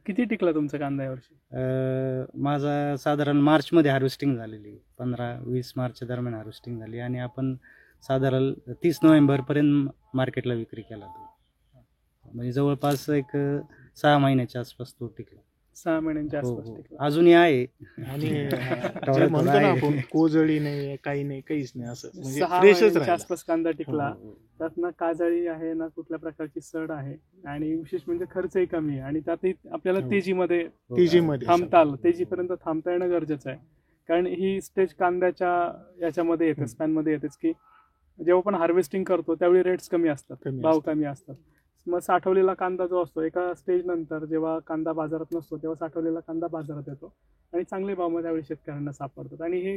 किती टिकला तुमचा कांदा यावर्षी? माझा साधारण मार्चमध्ये हार्वेस्टिंग झालेली, 15-20 मार्चच्या दरम्यान हार्वेस्टिंग झाली आणि आपण साधारण 30 नोव्हेंबरपर्यंत मार्केटला विक्री केला तो. म्हणजे जवळपास एक 6 महिन्याच्या आसपास तो टिकला. 6 महिन्यांच्या आसपास टिकला. अजूनही आहे. आणि म्हणतो ना आपण कोजळी नाही, काही नाही, काहीच नाही, असं म्हणजे 6 महिन्यांच्या आसपास कांदा टिकला. त्यात ना काजळी आहे ना कुठल्या प्रकारची सड आहे आणि विशेष म्हणजे खर्चही कमी आहे आणि त्यातही आपल्याला तेजीमध्ये थांबता आलं. तेजीपर्यंत थांबता येणं गरजेचं आहे, कारण ही स्टेज कांद्याच्या याच्यामध्ये येते, स्पॅनमध्ये येतेच की जेव्हा आपण हार्वेस्टिंग करतो त्यावेळी रेट्स कमी असतात, भाव कमी असतात. मग साठवलेला कांदा जो असतो एका स्टेज नंतर जेव्हा कांदा बाजारात नसतो तेव्हा साठवलेला कांदा बाजारात येतो आणि चांगले भाव मग त्यावेळी शेतकऱ्यांना सापडतात. आणि हे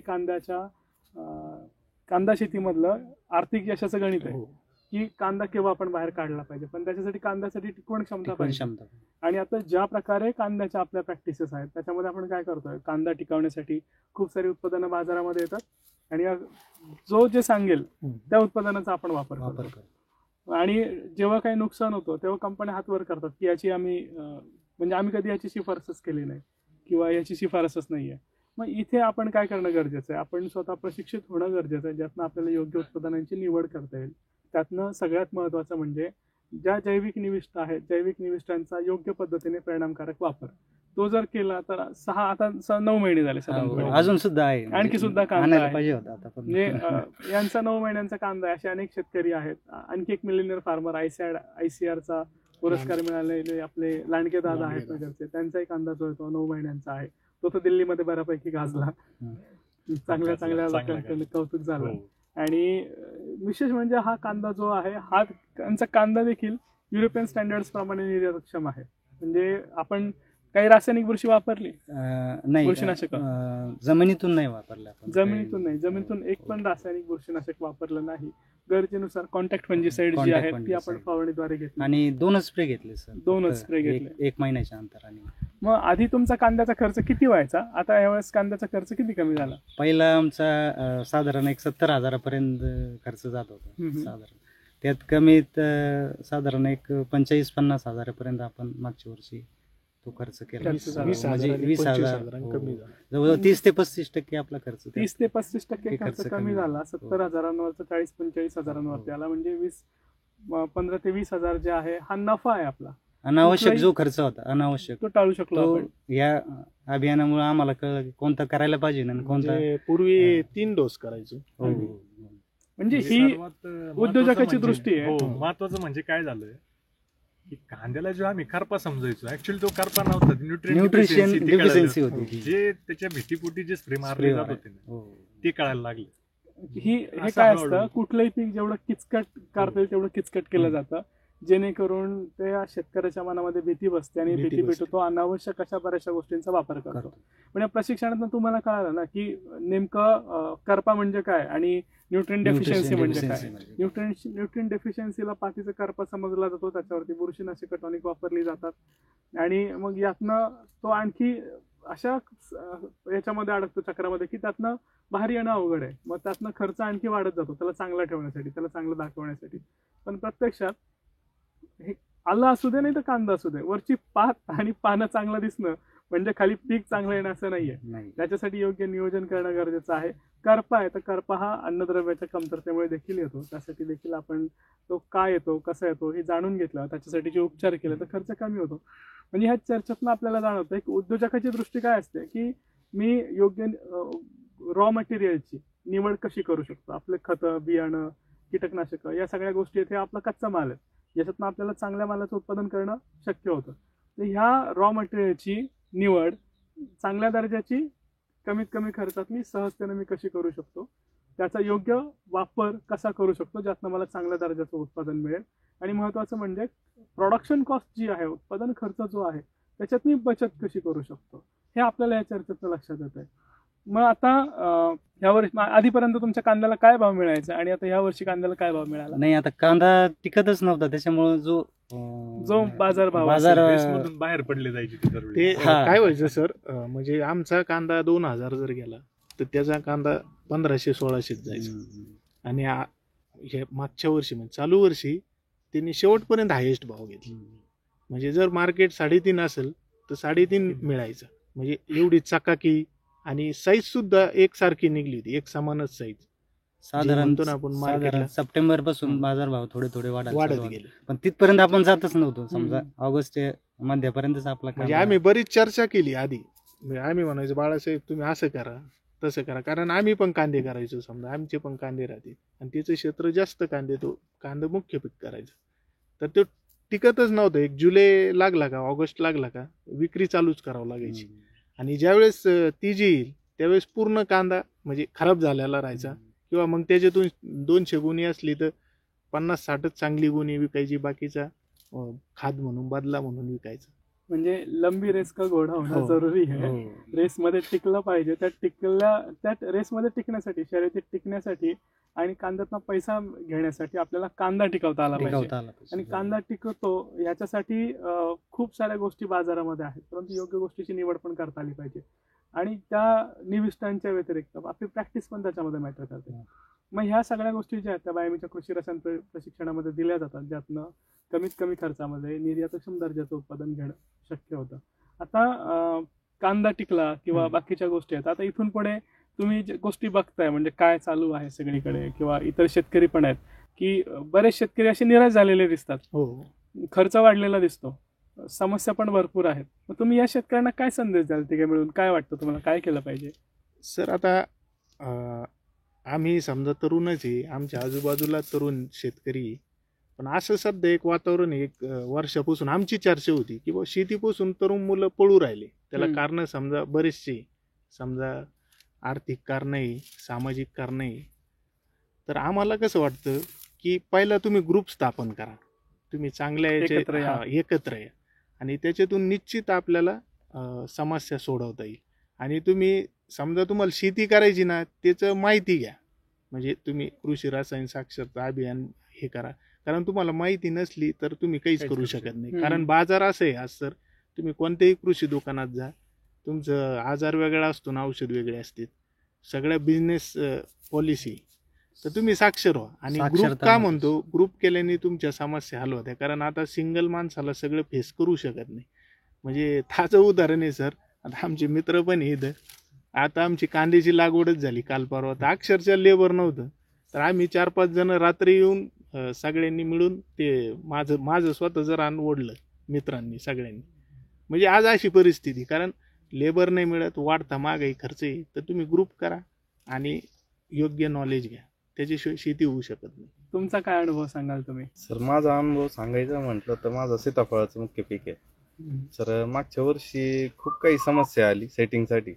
कांदा शेतीमधलं आर्थिक यशाचं गणित आहे. की कांदा केव्हा आपण बाहेर काढला पाहिजे, पण त्याच्यासाठी कांद्यासाठी टिकवण क्षमता टिकवण पाहिजे. क्षमता. आणि आता ज्या प्रकारे कांद्याच्या आपल्या प्रॅक्टिसेस आहेत त्याच्यामध्ये आपण काय करतोय, कांदा टिकवण्यासाठी खूप सारी उत्पादनं बाजारामध्ये येतात आणि जो जे सांगेल त्या उत्पादनाचा आपण वापर वापर करतो. करतो. आणि जेव्हा काही नुकसान होतं तेव्हा कंपन्या हात वर करतात की याची आम्ही म्हणजे आम्ही कधी याची शिफारसच केली नाही किंवा याची शिफारसच नाहीये. मग इथे आपण काय करणं गरजेचं आहे, आपण स्वतः प्रशिक्षित होणं गरजेचं आहे, ज्यातनं आपल्याला योग्य उत्पादनांची निवड करता येईल. त्यातनं सगळ्यात महत्त्वाचं म्हणजे ज्या जैविक निविष्ट आहेत, जैविक निविष्टांचा योग्य पद्धतीने परिणामकारक वापर तो जर केला तर आता 9 महिने झाले साधारणपणे. अजून सुद्धा आहे, आणखी सुद्धा कांदा आणायला आहे. पाहिजे होता आता पण. म्हणजे यांचा 9 महिन्यांचा कांदा आहे. असे अनेक शेतकरी आहेत. आणखी एक मिलेनियर फार्मर ICRचा पुरस्कार मिळालेले आपले लांडगे दादा आहेत नगरचे, त्यांचाही कांदा जो आहे तो 9 महिन्यांचा आहे. तो तर दिल्लीमध्ये बऱ्यापैकी गाजला, चांगल्या लोकांकडे कौतुक झालं. आणि विशेष म्हणजे हा कांदा जो आहे हा त्यांचा कांदा देखील युरोपियन स्टँडर्ड्स प्रमाणे निर्यातक्षम आहे. म्हणजे आपण काही रासायनिक बुरशी वापरली नाही, बुरशीनाशक जमिनीतून नाही वापरलं आपण. जमिनीतून एक पण रासायनिक बुरशीनाशक वापरलं नाही. गरजेनुसार कॉन्टॅक्ट फंजिसाइड जी आहेत ती आपण फवारणीद्वारे घेतली आणि 2च स्प्रे घेतले सर. 2च स्प्रे घेतले 1 महिन्याच्या अंतराने. मग आधी तुमचा कांद्याचा खर्च किती व्हायचा, आता यावेळेस कांद्याचा खर्च किती कमी झाला? पहिला आमचा साधारण 70,000 खर्च जात होता साधारण. त्यात कमीत साधारण 45-50 हजारापर्यंत आपण मागच्या वर्षी तो खर्च केला. 20,000 कमी झाला. जवळजवळ 30 ते 35% आपला खर्च. 30 ते 35% खर्च खर्च कमी कमी झाला. 70,000वरचा 40-45 हजारांवरती आला. म्हणजे 15 ते 20 हजार जे आहे हा नफा आहे आपला. अनावश्यक जो खर्च होता अनावश्यक तो टाळू शकलो तो आपण. या अभियानामुळे आम्हाला कळलं की कोणता करायला पाहिजे आणि कोणता. म्हणजे पूर्वी 3 डोस करायचो. म्हणजे ही उद्योजकाची दृष्टी आहे. महत्वाचं म्हणजे काय झालं की कांद्याला जो आम्ही करपा समजायचो, ऍक्च्युअली तो करपा नव्हता, न्यूट्रिशन डिफिशियन्सी होती. जे त्याच्या भीतीपोटी जे स्प्रे मारले जात होते ना ते कळायला लागले. हे काय असतं, कुठलंही पीक जेवढं किचकट करता येईल तेवढं किचकट केलं जातं, जेणेकरून त्या शेतकऱ्याच्या मनामध्ये भीती बसते आणि भीती भेटू तो अनावश्यक अशा बऱ्याचशा गोष्टींचा वापर करतो. पण या प्रशिक्षणातून तुम्हाला कळालं ना की नेमकं करपा म्हणजे काय आणि न्यूट्रिएंट डेफिशियन्सी म्हणजे काय. न्यूट्रिएंट डेफिशियन्सीला पातीचा करपा समजला जातो, त्याच्यावरती बुरशीनाशक टॉनिक वापरली जातात आणि मग यातनं तो आणखी अशा याच्यामध्ये अडकतो चक्रामध्ये की त्यातनं बाहेर येणं अवघड आहे. मग त्यातनं खर्च आणखी वाढत जातो त्याला चांगला ठेवण्यासाठी, त्याला चांगलं दाखवण्यासाठी. पण प्रत्यक्षात हे आलं असू दे नाही तर कांदा असू दे, वरची पात आणि पानं चांगलं दिसणं म्हणजे खाली पीक चांगलं येणं असं नाहीये. त्याच्यासाठी योग्य नियोजन करणं गरजेचं आहे. करपा आहे तर करपा हा अन्नद्रव्याच्या कमतरतेमुळे देखील येतो. त्यासाठी देखील आपण तो काय येतो कसा येतो हे जाणून घेतलं, त्याच्यासाठीचे उपचार केले तर खर्च कमी होतो. म्हणजे ह्या चर्चेतनं आपल्याला जाणवतं की उद्योजकाची दृष्टी काय असते की मी योग्य रॉ मटेरियलची निवड कशी करू शकतो. आपले खतं, बियाणं, कीटकनाशक या सगळ्या गोष्टी इथे आपला कच्चा माल आहे, याच्यातनं आपल्याला चांगल्या मालाचं उत्पादन करणं शक्य होतं. तर ह्या रॉ मटेरियलची निवड चांगल्या दर्जाची कमीत कमी खर्चातली सहजतेने मी कशी करू शकतो, त्याचा योग्य वापर कसा करू शकतो ज्यातनं मला चांगल्या दर्जाचं उत्पादन मिळेल. आणि महत्त्वाचं म्हणजे प्रोडक्शन कॉस्ट जी आहे, उत्पादन खर्च जो आहे त्याच्यात मी बचत कशी करू शकतो, हे आपल्याला या चर्चेतनं लक्षात येत आहे. मग आता ह्यावर्षी आधीपर्यंत तुमच्या कांद्याला काय भाव मिळायचा आणि आता ह्या वर्षी कांद्याला काय भाव मिळाला? नाही, आता कांदा टिकतच नव्हता, त्याच्यामुळे जो बाजार मधून बाहेर पडले जायचे ते काय व्हायचं सर, म्हणजे आमचा कांदा 2,000 जर गेला तर त्याचा कांदा 1500-1600 जायचा. आणि हे मागच्या वर्षी म्हणजे चालू वर्षी त्यांनी शेवटपर्यंत हायेस्ट भाव घेतला. म्हणजे जर मार्केट 3.5 असेल तर 3.5 मिळायचं. म्हणजे एवढी चकाकी आणि साईज सुद्धा एकसारखी निघली होती, एक समानच साईज. साधारण सप्टेंबर पासून बाजारभाव थोडे वाढत गेले. पण तिथपर्यंत आपण जातच नव्हतो. समजा ऑगस्टच्या मध्यापर्यंतच आपला म्हणजे आम्ही बरीच चर्चा केली आधी. आम्ही म्हणायचो बाळासाहेब तुम्ही असं करा तसं करा, कारण आम्ही पण कांदे करायचो. समजा आमचे पण कांदे राहते आणि तिचं क्षेत्र जास्त कांदा मुख्य पीक करायचं, तर तो टिकतच नव्हतं. 1 जुलै लागला का ऑगस्ट लागला का विक्री चालूच करावं लागायची. आणि ज्यावेळेस ती जी येईल त्यावेळेस पूर्ण कांदा म्हणजे खराब झालेला राहायचा, किंवा मग त्याच्यातून 200 गुणी असली तर 50-60 चांगली गुणी विकायची, बाकीचा खाद म्हणून बदला म्हणून विकायचा. म्हणजे लंबी रेस का घोडा होणं हो. जरुरी आहे. हो. रेसमध्ये टिकलं पाहिजे. त्या रेसमध्ये टिकण्यासाठी, शर्यतीत टिकण्यासाठी आणि कांद्यातनं पैसा घेण्यासाठी आपल्याला कांदा टिकवता आला पाहिजे. टिकवता आला पाहिजे. आणि कांदा टिकवतो याच्यासाठी खूप साऱ्या गोष्टी बाजारामध्ये आहेत, परंतु योग्य गोष्टीची निवड पण करता आली पाहिजे. आणि त्या निविष्ठांच्या व्यतिरिक्त आपली प्रॅक्टिस पण त्याच्यामध्ये मॅटर करते. मग ह्या सगळ्या गोष्टी ज्या आहेत त्या बायमीच्या कृषी रसायन प्रशिक्षणामध्ये दिल्या जातात, ज्यातनं कमीत कमी खर्चामध्ये निर्यातक्षम दर्जाचं उत्पादन घेणं शक्य होतं. आता कांदा टिकला किंवा बाकीच्या गोष्टी आहेत. आता इथून पुढे तुम्ही जे गोष्टी बघताय म्हणजे काय चालू आहे सगळीकडे, किंवा इतर शेतकरी पण आहेत की बरेच शेतकरी असे निराश झालेले दिसतात, हो. खर्च वाढलेला दिसतो, समस्या पण भरपूर आहेत. मग तुम्ही या शेतकऱ्यांना काय संदेश द्याल तिघे मिळून? काय वाटतं तुम्हाला, काय केलं पाहिजे? सर आता आम्ही समजा तरुणच आहे, आमच्या आजूबाजूला तरुण शेतकरी आहे. पण असं सध्या एक वातावरण आहे, एक वर्षापासून आमची चर्चा होती की बुवा शेतीपासून तरुण मुलं पळू राहिले. त्याला कारण समजा बरेचसे, समजा आर्थिक कारण आहे, सामाजिक कारण आहे. तर आम्हाला कसं वाटतं की पहिला तुम्ही ग्रुप स्थापन करा, तुम्ही चांगल्या एकत्र या. एकत्र या आणि त्याच्यातून निश्चित आपल्याला समस्या सोडवता येईल. आणि तुम्ही समजा तुम्हाला शेती करायची ना, त्याचं माहिती घ्या. म्हणजे तुम्ही कृषी रसायन साक्षरता अभियान हे करा, कारण तुम्हाला माहिती नसली तर तुम्ही काहीच करू शकत नाही. कारण बाजार असं आहे आज सर, तुम्ही कोणत्याही कृषी दुकानात जा, तुमचं आजार वेगळा असतो ना, औषध वेगळे असते, सगळ्या बिझनेस पॉलिसी. तर तुम्ही साक्षर व्हा. आणि ग्रुप का म्हणतो, ग्रुप केल्याने तुमच्या समस्या हल होत्या. कारण आता सिंगल माणसाला सगळं फेस करू शकत नाही. म्हणजे ताजं उदाहरण आहे सर, आता आमचे मित्र पण आहे इथं. आता आमची कांद्याची लागवडच झाली काल परवा, तर अक्षरशः लेबर नव्हतं, तर आम्ही 4-5 जण रात्री येऊन सगळ्यांनी मिळून ते माझं स्वतःचं रान ओढलं मित्रांनी सगळ्यांनी. म्हणजे आज अशी परिस्थिती, कारण लेबर नाही मिळत, वाढता महागाई खर्च आहे. तर तुम्ही ग्रुप करा आणि योग्य नॉलेज घ्या, त्याच्याशिवाय शेती होऊ शकत नाही. तुमचा काय अनुभव सांगाल तुम्ही? सर माझा अनुभव सांगायचा म्हटलं तर माझं सीताफळाचं मुख्य पीक आहे. सर मागच्या वर्षी खूप काही समस्या आली सेटिंगसाठी,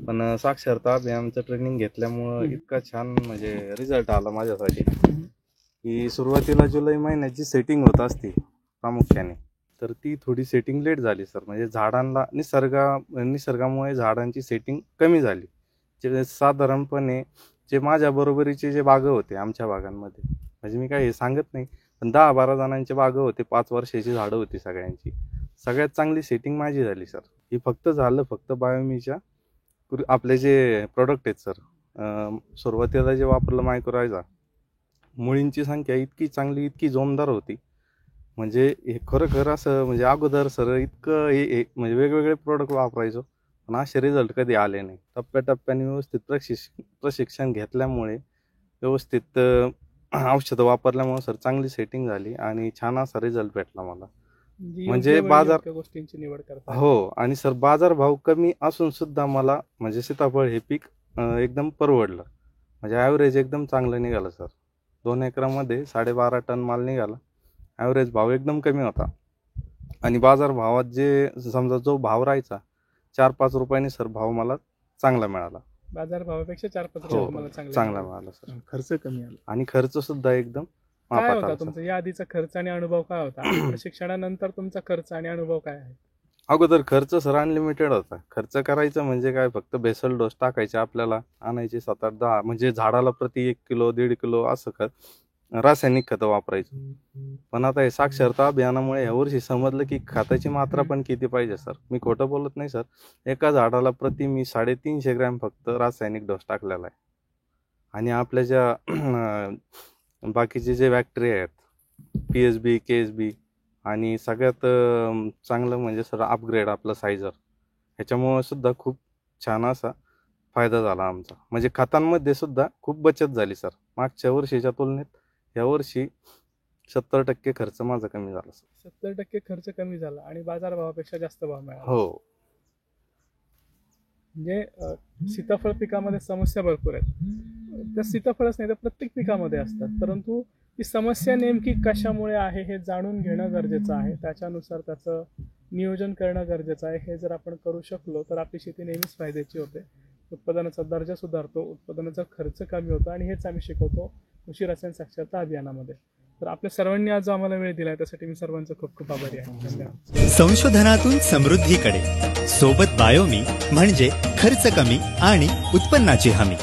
पण साक्षरता अभियानचं ट्रेनिंग घेतल्यामुळं इतका छान म्हणजे रिझल्ट आला माझ्यासाठी की सुरुवातीला जुलै महिन्यात जी सेटिंग होत असते प्रामुख्याने, तर ती थोडी सेटिंग लेट झाली सर. म्हणजे झाडांना निसर्गामुळे झाडांची सेटिंग कमी झाली. जे साधारणपणे जे माझ्या बरोबरीचे जे बागं होते आमच्या बागांमध्ये, म्हणजे मी काय हे सांगत नाही, पण 10-12 जणांचे बागं होते, 5 वर्षाची झाडं होती सगळ्यांची. सगळ्यात चांगली सेटिंग माझी झाली सर. ही फक्त बायोमीच्या आपले जे प्रोडक्ट आहेत सर, सुरुवातीला जे वापरलं मायक्रोरायझा, मुळींची संख्या इतकी चांगली, इतकी जोमदार होती. म्हणजे हे खरं असं म्हणजे अगोदर सर इतकं हे म्हणजे वेगवेगळे प्रोडक्ट वापरायचो, पण असे रिझल्ट कधी आले नाही. टप्प्याटप्प्याने व्यवस्थित प्रशिक्षण घेतल्यामुळे, व्यवस्थित औषधं वापरल्यामुळे सर चांगली सेटिंग झाली आणि छान असा रिझल्ट भेटला मला. म्हणजे बाजार गोष्टींची निवड करता. हो. आणि सर बाजारभाव कमी असून सुद्धा मला म्हणजे सीताफळ हे पीक एकदम परवडलं. म्हणजे ॲव्हरेज एकदम चांगलं निघालं सर. 2 एकरामध्ये 12.5 टन माल निघाला. ॲव्हरेज भाव एकदम कमी होता आणि बाजारभावात जे समजा जो भाव राहायचा 4-5 रुपयांनी सर भाव मला चांगला मिळाला. बाजारभावापेक्षा 4-5 हो, रुपये चांगला मिळाला सर. खर्च कमी आला आणि खर्च सुद्धा एकदम काय मापात होता आला सर. तुमचा या आधीचा खर्च आणि अनुभव काय होता? प्रशिक्षणानंतर तुमचा खर्च आणि अनुभव काय आहे? अगोदर खर्च सर अनलिमिटेड होता. खर्च करायचं म्हणजे काय, फक्त बेसल डोस टाकायचे आपल्याला, आणायचे 7-8-10, म्हणजे झाडाला प्रति 1 किलो 1.5 किलो असं रासायनिक खतं वापरायचं. पण आता हे साक्षरता अभियानामुळे यावर्षी समजलं की खताची मात्रा पण किती पाहिजे सर. मी खोटं बोलत नाही सर. एका झाडाला प्रति मी 350 ग्रॅम फक्त रासायनिक डोस टाकलेला आहे. आणि आपल्या ज्या बाकीचे जे बॅक्टेरिया आहेत, PSB, KSB, आणि सगळ्यात चांगलं म्हणजे सर अपग्रेड आपलं सायझर, ह्याच्यामुळं सुद्धा खूप छान असा फायदा झाला आमचा. म्हणजे खतांमध्ये सुद्धा खूप बचत झाली सर. मागच्या वर्षीच्या तुलनेत यावर्षी 70% खर्च माझा कमी झाला सर. 70% खर्च कमी झाला आणि बाजारभावापेक्षा जास्त भाव मिळाला. हो. म्हणजे सीताफळ पिकामध्ये समस्या भरपूर आहेत. त्या सीताफळच नाही तर प्रत्येक पिकामध्ये असतात, परंतु ती समस्या नेमकी कशामुळे आहे हे जाणून घेणं गरजेचं आहे. त्याच्यानुसार त्याचं नियोजन करणं गरजेचं आहे. हे जर आपण करू शकलो तर आपली शेती नेहमीच फायद्याची होते. उत्पादनाचा दर्जा सुधारतो, उत्पादनाचा खर्च कमी होतो आणि हेच आम्ही शिकवतो कृषी रसायन साक्षरता अभियानामध्ये. तर आपल्या सर्वांनी आज जो आम्हाला वेळ दिला त्यासाठी मी सर्वांचा खूप खूप आभारी आहे. धन्यवाद. संशोधनातून समृद्धीकडे सोबत बायोमी म्हणजे खर्च कमी आणि उत्पन्नाची हमी.